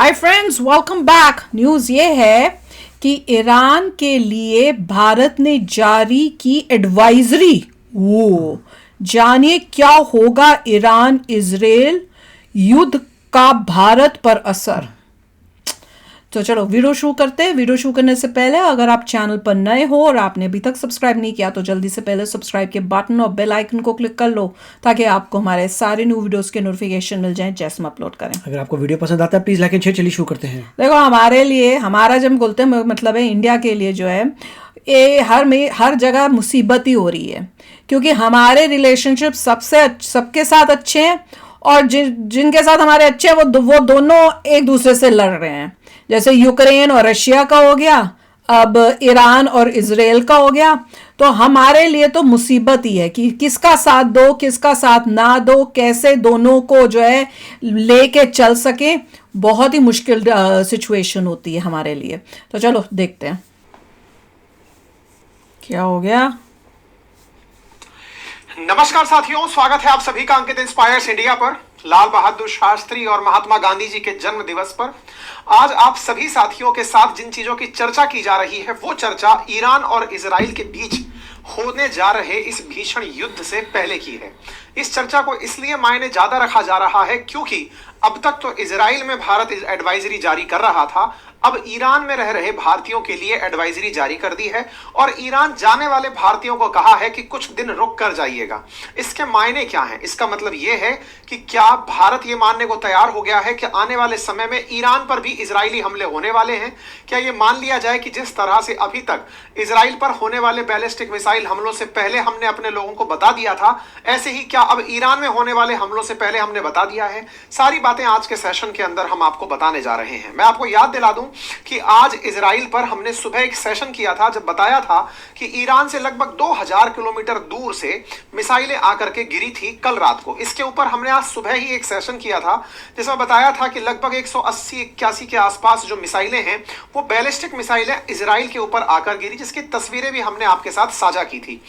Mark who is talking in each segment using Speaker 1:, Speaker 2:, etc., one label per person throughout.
Speaker 1: Hi friends, welcome back. News ये है कि ईरान के लिए भारत ने जारी की एडवाइजरी। वो जानिए क्या होगा ईरान इजराइल युद्ध का भारत पर असर। तो चलो वीडियो शुरू करते हैं। वीडियो शुरू करने से पहले अगर आप चैनल पर नए हो और आपने अभी तक सब्सक्राइब नहीं किया तो जल्दी से पहले सब्सक्राइब के बटन और बेल आइकन को क्लिक कर लो ताकि आपको हमारे सारे न्यू वीडियोस के नोटिफिकेशन मिल जाएं जैसे हम अपलोड करें।
Speaker 2: अगर आपको वीडियो पसंद आता है प्लीज लाइक एंड शेयर। चलिए शुरू करते हैं।
Speaker 1: देखो, हमारे लिए, हमारा जब बोलते हैं मतलब है इंडिया के लिए जो है ये हर जगह मुसीबत ही हो रही है, क्योंकि हमारे रिलेशनशिप सबके साथ अच्छे हैं और जिनके साथ हमारे अच्छे हैं वो दोनों एक दूसरे से लड़ रहे हैं। जैसे यूक्रेन और रशिया का हो गया, अब ईरान और इजराइल का हो गया। तो हमारे लिए तो मुसीबत ही है कि किसका साथ दो किसका साथ ना दो, कैसे दोनों को जो है लेके चल सके। बहुत ही मुश्किल सिचुएशन होती है हमारे लिए। तो चलो देखते हैं क्या हो गया।
Speaker 3: नमस्कार साथियों, स्वागत है आप सभी का अंकित इंस्पायर्स इंडिया पर। लाल बहादुर शास्त्री और महात्मा गांधी जी के जन्म दिवस पर आज आप सभी साथियों के साथ जिन चीजों की चर्चा की जा रही है वो चर्चा ईरान और इजराइल के बीच होने जा रहे इस भीषण युद्ध से पहले की है। इस चर्चा को इसलिए मायने ज्यादा रखा जा रहा है क्योंकि अब तक तो इजराइल में भारत एडवाइजरी जारी कर रहा था, अब ईरान में रह रहे भारतीयों के लिए एडवाइजरी जारी कर दी है और ईरान जाने वाले भारतीयों को कहा है कि कुछ दिन रुक कर जाइएगा। इसके मायने क्या हैं? इसका मतलब यह है कि क्या भारत ये मानने को तैयार हो गया है कि आने वाले समय में ईरान पर भी इजरायली हमले होने वाले हैं? क्या ये मान लिया जाए कि जिस तरह से अभी तक इजराइल पर होने वाले बैलिस्टिक मिसाइल हमलों से पहले हमने अपने लोगों को बता दिया था, ऐसे ही क्या अब ईरान में होने वाले हमलों से पहले हमने बता दिया है? सारी बातें आज के सेशन के अंदर हम आपको बताने जा रहे हैं। मैं आपको याद दिला दूं कि आज इजराइल पर हमने सुबह एक सेशन किया था जब बताया था कि ईरान से लगभग 2000 किलोमीटर दूर से मिसाइलें आकर के गिरी थी कल रात को। इसके ऊपर हमने आज सुबह ही एक सेशन किया था जिसमें बताया था कि लगभग 180-81 के आसपास जो मिसाइलें हैं वो बैलिस्टिक मिसाइलें इजराइल के ऊपर आकर गिरी, जिसकी तस्वीरें भी हमने आपके साथ साझा की थी।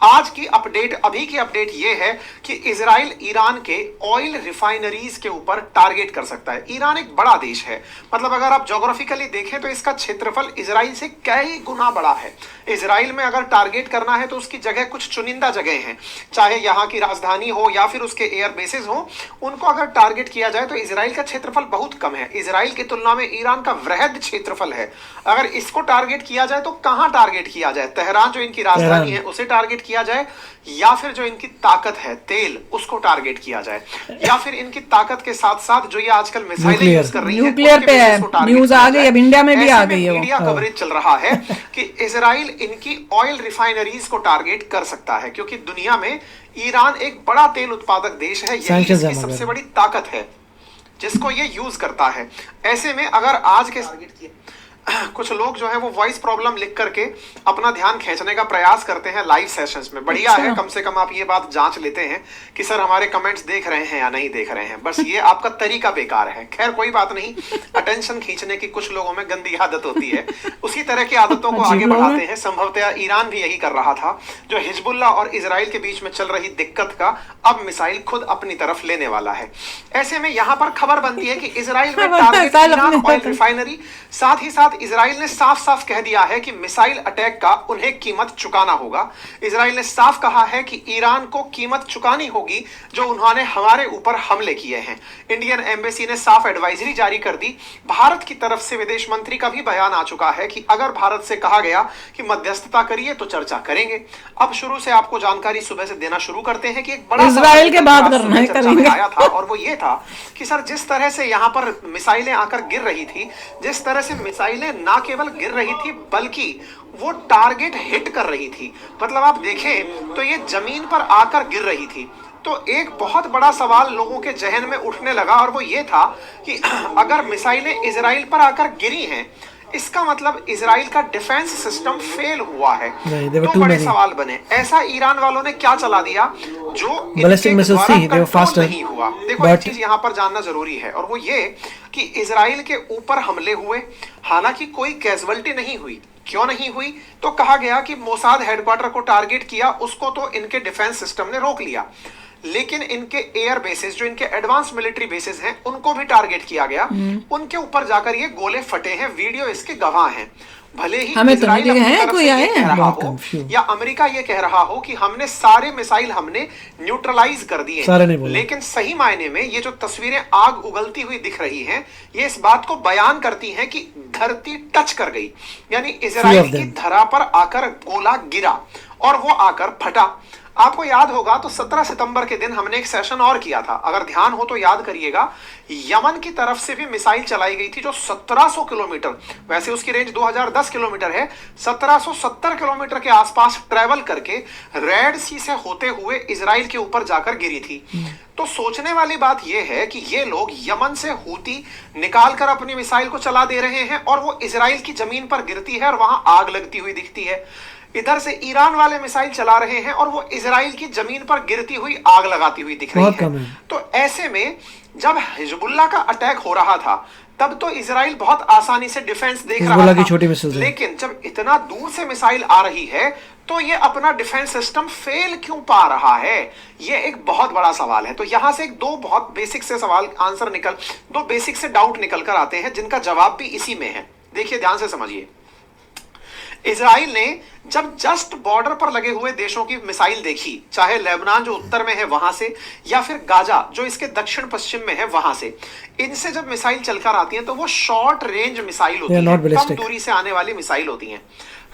Speaker 3: आज की अपडेट, अभी की अपडेट यह है कि इजराइल ईरान के ऑयल रिफाइनरीज के ऊपर टारगेट कर सकता है। ईरान एक बड़ा देश है, मतलब अगर आप ज्योग्राफिकली देखें तो इसका क्षेत्रफल इजराइल से कई गुना बड़ा है। इजराइल में अगर टारगेट करना है तो उसकी जगह कुछ चुनिंदा जगह हैं, चाहे यहाँ की राजधानी हो या फिर उसके एयर बेसिस हो, उनको अगर टारगेट किया जाए तो इजराइल का क्षेत्रफल बहुत कम है। इजराइल की तुलना में ईरान का वृहद क्षेत्रफल है। अगर इसको टारगेट किया जाए तो कहां टारगेट किया जाए? तेहरान जो इनकी राजधानी है उसे टारगेट किया जाए, या फिर जो इनकी ताकत है तेल उसको टारगेट किया जाए, या फिर इनकी ताकत के साथ साथ जो ये आजकल मिसाइलें यूज कर रही है
Speaker 1: न्यूक्लियर पे है। न्यूज आ गई, अब इंडिया में भी आ गई है।
Speaker 3: मीडिया कवरेज चल रहा है कि इजराइल इनकी ऑयल रिफाइनरीज को टारगेट कर सकता है, क्योंकि दुनिया में ईरान एक बड़ा तेल उत्पादक देश है, यही इसकी सबसे बड़ी ताकत है जिसको ये यूज करता है। ऐसे में अगर आज के टारगेट किए कुछ लोग जो है वो वॉइस प्रॉब्लम लिख करके अपना ध्यान खींचने का प्रयास करते हैं लाइव सेशंस में। बढ़िया है, कम से कम आप ये बात जांच लेते हैं कि सर हमारे कमेंट्स देख रहे हैं या नहीं देख रहे हैं। बस ये आपका तरीका बेकार है। खैर कोई बात नहीं, अटेंशन खींचने की कुछ लोगों में गंदी आदत होती है, उसी तरह की आदतों को आगे बढ़ाते हैं। संभवतः ईरान भी यही कर रहा था। जो हिजबुल्लाह और इजराइल के बीच में चल रही दिक्कत का अब मिसाइल खुद अपनी तरफ लेने वाला है। ऐसे में यहाँ पर खबर बनती है कि इजराइल में टारगेट ईरान ऑयल रिफाइनरी, साथ ही साथ इजराइल ने साफ साफ कह दिया है कि मिसाइल अटैक का उन्हें कीमत चुकाना होगा। इजराइल ने साफ कहा है कि ईरान को कीमत चुकानी होगी जो उन्होंने हमारे ऊपर हमले किए हैं। इंडियन एम्बेसी ने साफ एडवाइजरी जारी कर दी। भारत की तरफ से विदेश मंत्री का भी बयान आ चुका है कि अगर भारत से कहा गया कि मध्यस्थता करिए तो चर्चा करेंगे। अब शुरू से आपको जानकारी सुबह से देना शुरू करते हैं कि एक बड़ा
Speaker 1: इजराइल के बात करना है करेंगे
Speaker 3: आया था, और वो ये था कि सर जिस तरह से यहाँ पर मिसाइलें आकर गिर रही थी, जिस तरह से मिसाइलें ना केवल गिर रही थी बल्कि वो टारगेट हिट कर रही थी। मतलब आप देखें तो ये जमीन पर आकर गिर रही थी। तो एक बहुत बड़ा सवाल लोगों के जहन में उठने लगा और वो ये था कि अगर मिसाइलें इजराइल पर आकर गिरी हैं, इसका मतलब इजराइल का डिफेंस सिस्टम फेल हुआ है। तो बड़े सवाल बने, ऐसा ईरान वालों ने क्या चला दिया जो
Speaker 2: बैलिस्टिक मिसाइल सी दे वर फास्टर
Speaker 3: नहीं हुआ। देखो एक चीज यहाँ पर जानना जरूरी है और वो ये कि इजराइल के ऊपर हमले हुए, हालांकि कोई कैजुअलिटी नहीं हुई। क्यों नहीं हुई? तो कहा गया कि मोसाद हेडक्वार्टर को टारगेट किया, उसको तो इनके डिफेंस सिस्टम ने रोक लिया। लेकिन इनके एयर बेसिस, जो इनके एडवांस मिलिट्री बेसिस हैं, उनको भी टारगेट किया गया। उनके ऊपर जाकर ये गोले फटे हैं, वीडियो इसके गवाह हैं। भले ही
Speaker 1: हमें तो नहीं
Speaker 3: इजराइल
Speaker 1: दिखे
Speaker 3: अपनी
Speaker 1: हैं,
Speaker 3: तरफ
Speaker 1: कोई
Speaker 3: से ये
Speaker 1: आए
Speaker 3: कह
Speaker 1: हैं?
Speaker 3: रहा
Speaker 2: बहुत
Speaker 3: हो
Speaker 2: confused।
Speaker 3: या अमेरिका ये कह रहा हो कि हमने सारे मिसाइल हमने न्यूट्रलाइज कर दिए,
Speaker 2: सारे नहीं बोले।
Speaker 3: लेकिन सही मायने में ये जो तस्वीरें आग उगलती हुई दिख रही हैं, ये इस बात को बयान करती हैं कि धरती टच कर गई, यानी इजराइल की धरा पर आकर गोला गिरा और वो आकर फटा। आपको याद होगा तो 17 सितंबर के दिन हमने एक सेशन और किया था, अगर ध्यान हो तो याद करिएगा। यमन की तरफ से भी मिसाइल चलाई गई थी जो 1700 किलोमीटर, वैसे उसकी रेंज 2010 किलोमीटर है, 1770 किलोमीटर के आसपास ट्रेवल करके रेड सी से होते हुए इजराइल के ऊपर जाकर गिरी थी। तो सोचने वाली बात यह है कि ये लोग यमन से हूती निकालकर अपनी मिसाइल को चला दे रहे हैं और वो इजराइल की जमीन पर गिरती है और वहां आग लगती हुई दिखती है। इधर से ईरान वाले मिसाइल चला रहे हैं और वो इजराइल की जमीन पर गिरती हुई आग लगाती हुई दिख रही है। तो ऐसे में जब हिजबुल्लाह का अटैक हो रहा था तब तो इजराइल बहुत आसानी से डिफेंस देख रहा था,
Speaker 2: छोटी मिसाइल,
Speaker 3: लेकिन जब इतना दूर से मिसाइल आ रही है तो ये अपना डिफेंस सिस्टम फेल क्यों पा रहा है, ये एक बहुत बड़ा सवाल है। तो यहां से दो बहुत बेसिक से सवाल आंसर दो बेसिक से डाउट निकल कर आते हैं, जिनका जवाब भी इसी में है। देखिए ध्यान से समझिए। इजराइल ने जब जस्ट बॉर्डर पर लगे हुए देशों की मिसाइल देखी, चाहे लेबनान जो उत्तर में है वहां से या फिर गाजा जो इसके दक्षिण पश्चिम में है वहां से, इनसे जब मिसाइल चलकर आती हैं तो वो शॉर्ट रेंज मिसाइल होती है, कम दूरी से आने वाली मिसाइल होती हैं।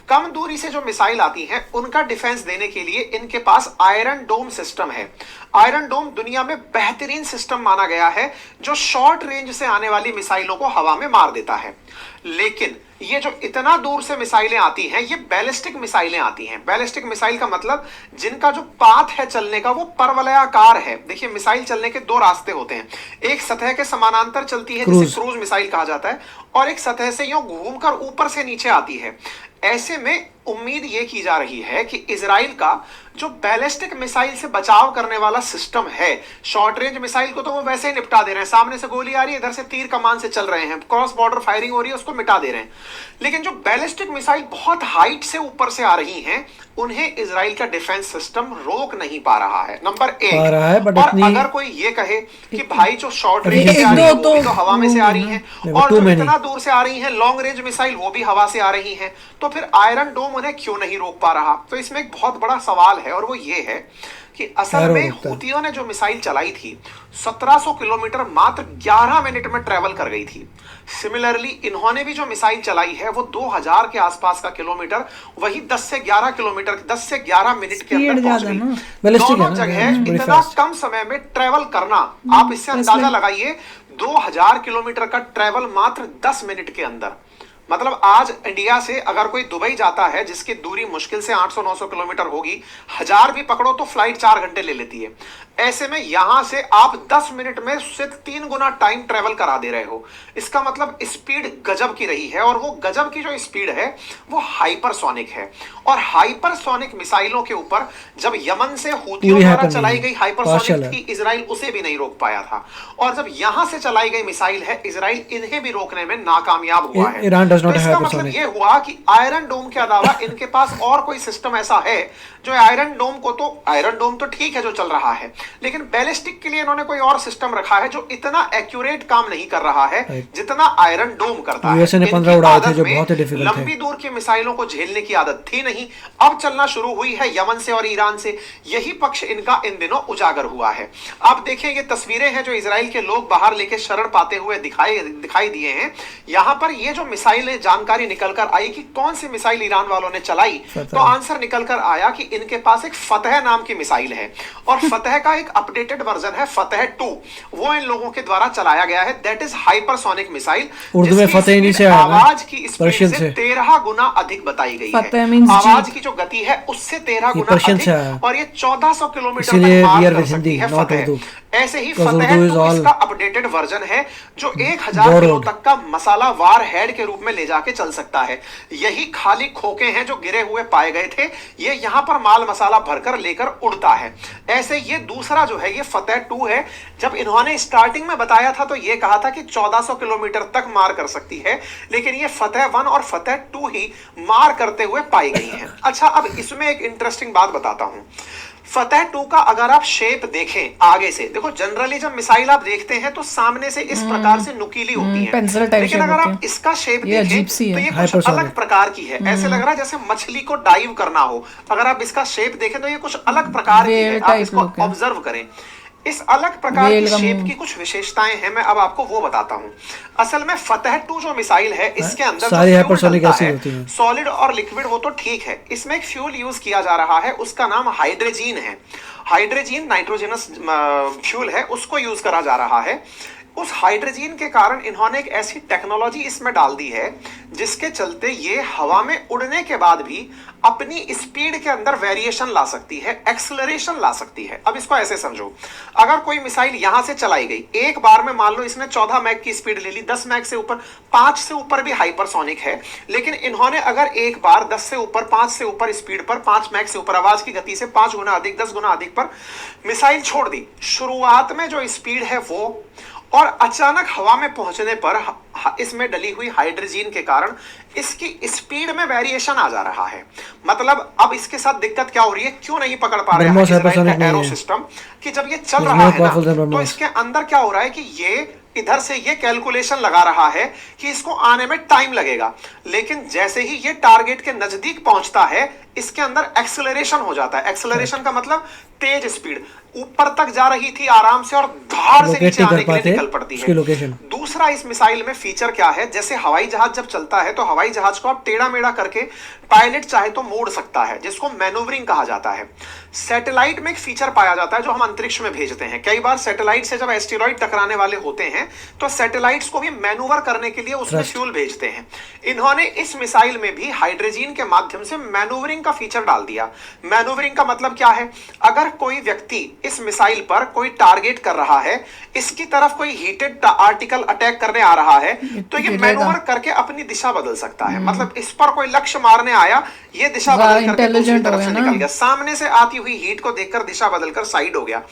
Speaker 3: कम दूरी से जो मिसाइल आती हैं उनका डिफेंस देने के लिए इनके पास आयरन डोम सिस्टम है। आयरन डोम दुनिया में बेहतरीन सिस्टम माना गया है जो शॉर्ट रेंज से आने वाली मिसाइलों को हवा में मार देता है। लेकिन ये जो इतना दूर से मिसाइलें आती हैं, ये बैलिस्टिक मिसाइलें आती हैं। बैलिस्टिक मिसाइल का मतलब जिनका जो पाथ है चलने का वो परवलयाकार है। देखिए मिसाइल चलने के दो रास्ते होते हैं, एक सतह के समानांतर चलती है जिसे क्रूज मिसाइल कहा जाता है, और एक सतह से यूं घूमकर ऊपर से नीचे आती है। ऐसे में उम्मीद यह की जा रही है कि इजराइल का जो बैलिस्टिक मिसाइल से बचाव करने वाला सिस्टम है, शॉर्ट रेंज मिसाइल को तो वो वैसे ही निपटा दे रहे हैं, सामने से गोली आ रही है, इधर से तीर कमान से चल रहे हैं, क्रॉस बॉर्डर फायरिंग हो रही है, उसको मिटा दे रहे हैं। लेकिन जो बैलिस्टिक मिसाइल बहुत हाइट से ऊपर से आ रही हैं, उन्हें इजराइल का डिफेंस सिस्टम रोक नहीं पा रहा है, नंबर एक। और अगर कोई ये कहे कि भाई जो शॉर्ट रेंज से आ रही है वो भी तो हवा में से आ रही है, और जो इतना दूर से आ रही है लॉन्ग रेंज मिसाइल वो भी हवा से आ रही है, तो फिर आयरन डोम उन्हें क्यों नहीं रोक पा रहा? तो इसमें एक बहुत बड़ा सवाल है और वो ये है कि असल में हूतियों ने जो मिसाइल चलाई थी 1700 किलोमीटर मात्र 11 मिनट में ट्रेवल कर गई थी। सिमिलरली इन्होंने भी जो मिसाइल चलाई है वो 2000 के आसपास का किलोमीटर वही 10 से 11 किलोमीटर 10 से 11 मिनट के अंदर पहुंच गई। दोनों जगह इतना कम समय में ट्रेवल करना, आप इससे अंदाजा लगाइए 2000 किलोमीटर का ट्रेवल मात्र 10 मिनट के अंदर। मतलब आज इंडिया से अगर कोई दुबई जाता है जिसकी दूरी मुश्किल से 800-900 किलोमीटर होगी, 1000 भी पकड़ो तो फ्लाइट 4 घंटे ले लेती है। ऐसे में यहां से आप 10 मिनट में उससे 3 गुना टाइम ट्रेवल करा दे रहे हो। इसका मतलब स्पीड गजब की रही है, और वो गजब की जो स्पीड है वो हाइपरसोनिक है। और हाइपरसोनिक मिसाइलों के ऊपर जब यमन से हूतियों द्वारा चलाई गई हाइपरसोनिक थी, इजराइल उसे भी नहीं रोक पाया था। और जब यहां से चलाई गई मिसाइल है, इजराइल इन्हें भी रोकने में नाकामयाब हुआ है। तो इसका मतलब ये हुआ कि आयरन डोम के अलावा इनके पास और कोई सिस्टम ऐसा है जो आयरन डोम तो ठीक है जो चल रहा है, लेकिन बैलिस्टिक के लिए इन्होंने कोई और सिस्टम रखा है जो इतना एक्यूरेट काम नहीं कर रहा है जितना आयरन डोम करता है। लंबी दूर की मिसाइलों को झेलने की आदत थी नहीं, अब चलना शुरू हुई है यमन से और ईरान से। यही पक्ष इनका इन दिनों उजागर हुआ है। आप देखें ये तस्वीरें हैं जो इजराइल के लोग बाहर लेके शरण पाते हुए दिखाई दिए हैं। यहां पर ये जो मिसाइल जानकारी निकलकर आई कि कौन सी मिसाइल ईरान वालों ने चलाई, तो आंसर निकलकर आया कि इनके पास एक फतह नाम की मिसाइल है, और फतह का एक अपडेटेड वर्जन है फतह 2, वो इन लोगों के द्वारा चलाया गया है। That is hypersonic missile.
Speaker 2: Urdu में फतह नहीं से आया,
Speaker 3: आवाज की स्पीड से 13 गुना अधिक बताई गई है। आवाज की जो गति है उससे 13 गुना अधिक, और ये 1400 किलोमीटर तक मार कर सकती है फतह। ऐसे ही फतह 2 इसका अपडेटेड वर्जन है जो 1000 किलो तक का मसाला वार हेड के रूप में ले जाके चल सकता है। यही खाली खोखे हैं जो गिरे हुए पाए गए थे, ये यहां पर माल मसाला भरकर लेकर उड़ता है। ऐसे ये दूसरा जो है ये फतह 2 है। जब इन्होंने स्टार्टिंग में बताया था तो ये कहा था कि 1400 किलोमीटर तक मार कर सकती है, लेकिन ये फतह 1 और फतह 2 ही मार करते हुए पाई गई है। अच्छा, अब इसमें एक इंटरेस्टिंग बात बताता हूं। फतेह 2 का अगर आप शेप देखें आगे से, देखो जनरली जब मिसाइल आप देखते हैं तो सामने से इस प्रकार से नुकीली होती है,
Speaker 1: पेंसिल टाइप
Speaker 3: लेकिन
Speaker 1: शेप
Speaker 3: अगर
Speaker 1: होती
Speaker 3: आप
Speaker 1: है।
Speaker 3: इसका शेप
Speaker 1: ये
Speaker 3: देखें
Speaker 1: अजीब सी
Speaker 3: तो
Speaker 1: है।
Speaker 3: ये कुछ
Speaker 2: Hypersonic।
Speaker 3: अलग प्रकार की है, ऐसे लग रहा है जैसे मछली को डाइव करना हो। अगर आप इसका शेप देखें तो ये कुछ अलग प्रकार की है,
Speaker 1: Whale
Speaker 3: आप
Speaker 1: type
Speaker 3: इसको
Speaker 1: look है।
Speaker 3: ऑब्जर्व करें। इस अलग प्रकार की
Speaker 1: Whale का
Speaker 3: शेप
Speaker 1: मुंह।
Speaker 3: की कुछ विशेषताएं हैं, मैं अब आपको वो बताता हूं। असल में फतेह 2 जो मिसाइल है इसके अंदर जो
Speaker 2: सारी
Speaker 3: फ्यूल
Speaker 2: hypersonic
Speaker 3: डलता
Speaker 2: ऐसी
Speaker 3: है,
Speaker 2: होती हैं।
Speaker 3: सॉलिड और लिक्विड वो तो ठीक है, इसमें एक फ्यूल यूज किया जा रहा है, उसका नाम हाइड्रोजीन है। हाइड्रोजीन नाइट्रोजनस फ्यूल है, उसको यूज करा जा रहा है। उस हाइड्रोजन के कारण इन्होंने एक ऐसी टेक्नोलॉजी इसमें डाल दी है जिसके चलते ये हवा में उड़ने के बाद भी अपनी स्पीड के अंदर वेरिएशन ला सकती है, एक्सेलरेशन ला सकती है। अब इसको ऐसे समझो, अगर कोई मिसाइल यहां से चलाई गई, एक बार में मान लो इसने 14 मैक की स्पीड ले ली, 10 मैक से ऊपर, 5 से ऊपर भी हाइपरसोनिक है, लेकिन इन्होंने अगर एक बार 10 से ऊपर, 5 से ऊपर स्पीड पर, 5 मैक से ऊपर आवाज की गति से 5 गुना अधिक, 10 गुना अधिक पर मिसाइल छोड़ दी, शुरुआत में जो स्पीड है वो, और अचानक हवा में पहुंचने पर इसमें डली हुई हाइड्रोजन के कारण इसकी स्पीड में वेरिएशन आ जा रहा है। मतलब अब इसके साथ दिक्कत क्या हो रही है, क्यों नहीं पकड़ पा रहे हैं इजराइल का एरो सिस्टम, कि जब ये चल रहा है ना तो इसके अंदर क्या हो रहा है कि ये इधर से ये कैलकुलेशन लगा रहा है कि इसको आने में टाइम लगेगा, लेकिन जैसे ही ये टारगेट के नजदीक पहुंचता है इसके अंदर एक्सेलरेशन हो जाता है। एक्सेलरेशन का मतलब तेज स्पीड, ऊपर तक जा रही थी आराम से और धार से नीचे आने के लिए निकल पड़ती है। दूसरा इस मिसाइल में फीचर क्या है, जैसे हवाई जहाज जब चलता है तो हवाई जहाज को आप टेढ़ा मेढ़ा करके पायलट चाहे तो मोड़ सकता है, जिसको मैनूवरिंग कहा जाता है। सैटेलाइट में एक फीचर पाया जाता है जो हम अंतरिक्ष में भेजते हैं। कई बार सैटेलाइट से जब एस्टेरॉइड टकराने वाले होते हैं तो सैटेलाइट्स को भी मैनूवर करने के लिए उसमें फ्यूल भेजते हैं। इन्होंने इस मिसाइल में भी हाइड्रोजन के माध्यम से मैनूवरिंग का फीचर डाल दिया। मैनूवरिंग का मतलब क्या है, अगर कोई व्यक्ति इस मिसाइल पर कोई टारगेट कर रहा है, इसकी तरफ कोई हीटेड आर्टिकल अटैक करने आ रहा है, तो ये मैनूवर करके अपनी दिशा बदल सकता है। मतलब इस पर कोई लक्ष्य मारने आया, ये दिशा बदल करके दूसरी तरफ से निकल गया, सामने से आती हुई हीट को देखकर दिशा बदलकर साइड हो गया।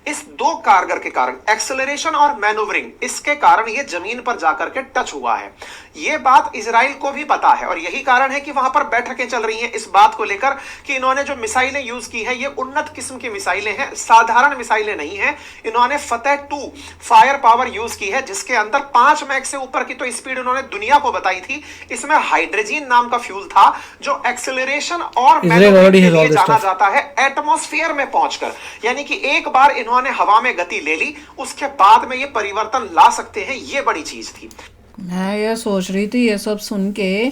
Speaker 3: इस दो कारगर के कारण, एक्सेलरेशन और मैनूवरिंग, इसके कारण ये जमीन पर जाकर के टच हुआ है। ये बात इजराइल को भी पता है और यही कारण है कि वहां पर बैठकें चल रही हैं इस बात को लेकर कि इन्होंने जो मिसाइलें यूज की हैं ये उन्नत किस्म की मिसाइलें हैं, साधारण मिसाइलें नहीं हैं। इन्होंने फतेह 2 फायर पावर यूज की है जिसके अंदर 5 मैक से ऊपर की तो स्पीड उन्होंने दुनिया को बताई थी। इसमें हाइड्रोजन नाम का फ्यूल था जो एक्सेलरेशन और मैनूवरिंग के लिए जाना जाता है एटमॉस्फेयर में पहुंचकर। यानी कि एक बार इन्होंने हवा में गति ले ली, उसके बाद में ये परिवर्तन ला सकते हैं, ये बड़ी चीज थी।
Speaker 1: मैं ये सोच रही थी ये सब सुन के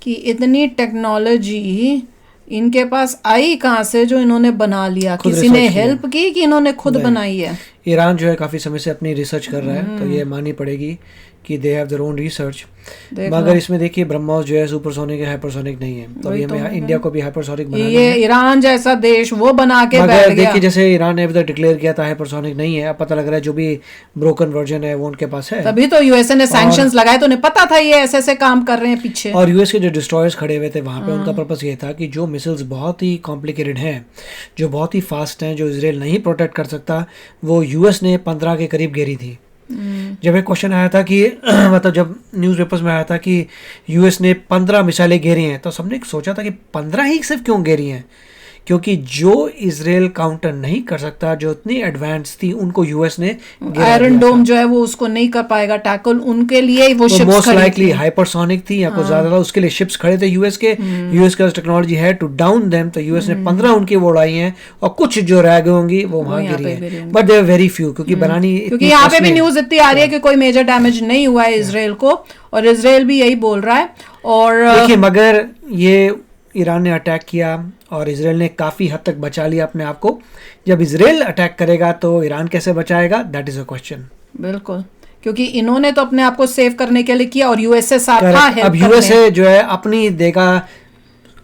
Speaker 1: कि इतनी टेक्नोलॉजी इनके पास आई कहाँ से जो इन्होंने बना लिया, किसी ने हेल्प की कि इन्होंने खुद बनाई है।
Speaker 2: ईरान जो है काफ़ी समय से अपनी रिसर्च कर रहा है, तो ये माननी पड़ेगी कि they have their own research. मगर इसमें देखिए ब्रह्मोस जो है सुपरसोनिक है, हाइपरसोनिक नहीं है, तो हमें इंडिया को भी हाइपरसोनिक बनाना है।
Speaker 1: ये ईरान जैसा देश वो बना के बैठ गया।
Speaker 2: देखिए जैसे ईरान ने अभी तक डिक्लेयर किया था हाइपरसोनिक नहीं है, अब पता लग रहा है जो भी ब्रोकन वर्जन है वो उनके पास है।
Speaker 1: तभी तो यूएसए ने सैंक्शंस लगाए, तो उन्हें पता था ये ऐसे ऐसे काम कर रहे हैं पीछे।
Speaker 2: और यूएस के जो डिस्ट्रॉयर्स खड़े हुए थे वहां पे, उनका पर्पस ये था कि जो मिसाइल्स बहुत ही कॉम्प्लिकेटेड हैं, जो बहुत ही फास्ट हैं, जो इजराइल नहीं प्रोटेक्ट कर सकता, वो यूएस ने 15 के करीब घेरी थी। जब एक क्वेश्चन आया था कि मतलब जब न्यूज़पेपर्स में आया था कि यूएस ने 15 मिसाइलें घेरी हैं, तो सबने सोचा था कि 15 ही सिर्फ क्यों घेरी हैं, क्योंकि जो इजराइल काउंटर नहीं कर सकता, जो इतनी एडवांस थी, उनको यूएस ने
Speaker 1: आयरन डोम जो है वो उसको नहीं कर पाएगा टैकल, उनके लिए वो शिप्स
Speaker 2: मोस्ट लाइकली हाइपरसोनिक थी या कुछ ज्यादा था, उसके लिए शिप्स खड़े थे यूएस के। यूएस का टेक्नोलॉजी है टू डाउन देम, तो यूएस ने 15 उनकी वो उड़ाई हैं और कुछ जो रह गई होंगी वो वहां गिरी हैं, but they are very few, क्योंकि बनानी,
Speaker 1: क्योंकि यहाँ पे भी न्यूज इतनी आ रही है कि कोई मेजर डैमेज नहीं हुआ है इजराइल को, और इजराइल भी यही बोल रहा है। और
Speaker 2: देखिए मगर ये ईरान ने अटैक किया और इजराइल ने काफ़ी हद तक बचा लिया अपने आप को। जब इजराइल अटैक करेगा तो ईरान कैसे बचाएगा, दैट इज अ क्वेश्चन।
Speaker 1: बिल्कुल, क्योंकि इन्होंने तो अपने आप को सेव करने के लिए किया और यूएसए साथ था हेल्प
Speaker 2: अब यूएसए जो है अपनी देगा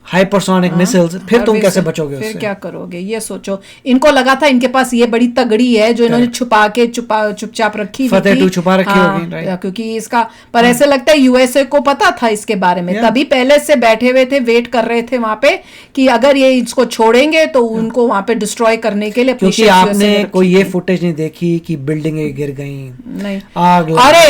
Speaker 2: हाइपरसोनिक मिसाइल्स, फिर तुम कैसे बचोगे उससे?
Speaker 1: फिर क्या करोगे, ये सोचो। इनको लगा था इनके पास ये बड़ी तगड़ी है जो इन्होंने छुपा के चुपचाप रखी हुई थी,
Speaker 2: छुपा रखी होगी, राइट?
Speaker 1: क्योंकि इसका पर ऐसे लगता है यूएसए को पता था इसके बारे में, तभी पहले से बैठे हुए थे, वेट कर रहे थे वहां पे कि अगर ये इसको छोड़ेंगे तो उनको वहां पे डिस्ट्रॉय करने के लिए।
Speaker 2: क्योंकि आपने कोई ये फुटेज नहीं देखी कि बिल्डिंगें गिर गई,
Speaker 1: नहीं
Speaker 2: आग,
Speaker 1: अरे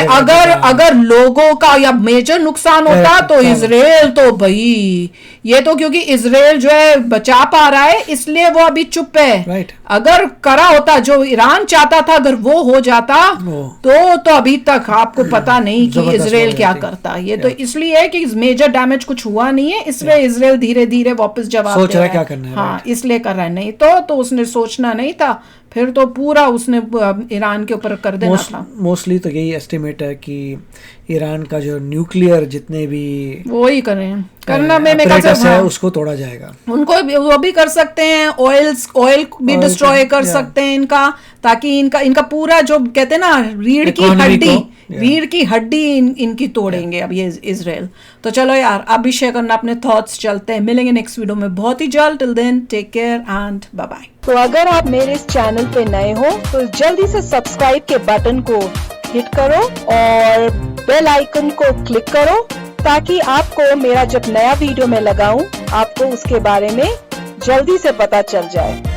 Speaker 1: अगर लोगों का या मेजर नुकसान होता तो इजराइल तो भाई ये तो तो क्योंकि इजराइल जो है बचा पा रहा है इसलिए वो अभी चुप है।
Speaker 2: राइट।
Speaker 1: अगर करा होता जो ईरान चाहता था, अगर वो हो जाता तो अभी तक आपको पता नहीं कि इजराइल क्या करता। ये तो इसलिए है कि मेजर डैमेज कुछ हुआ नहीं है, इसलिए इजराइल धीरे धीरे वापस जवाब
Speaker 2: सोच रहा है क्या करना है।
Speaker 1: हाँ, इसलिए कर रहा है। नहीं तो उसने सोचना नहीं था, फिर तो पूरा उसने ईरान के ऊपर कर देना था।
Speaker 2: मोस्टली तो यही एस्टिमेट है कि ईरान का जो न्यूक्लियर जितने भी
Speaker 1: वो ही करें करना में
Speaker 2: है उसको तोड़ा जाएगा।
Speaker 1: उनको वो भी कर सकते हैं, ऑयल भी डिस्ट्रॉय कर सकते हैं इनका, ताकि इनका पूरा जो कहते हैं ना रीढ़ की हड्डी इनकी तोड़ेंगे अब ये इजराइल। तो चलो यार, अभिषेक करना अपने थॉट्स चलते हैं। मिलेंगे नेक्स्ट वीडियो में बहुत ही जल्द। Till then take care and bye bye. तो अगर आप मेरे इस चैनल पे नए हो तो जल्दी से सब्सक्राइब के बटन को हिट करो और बेल आइकन को क्लिक करो, ताकि आपको मेरा जब नया वीडियो मैं लगाऊं आपको उसके बारे में जल्दी से पता चल जाए।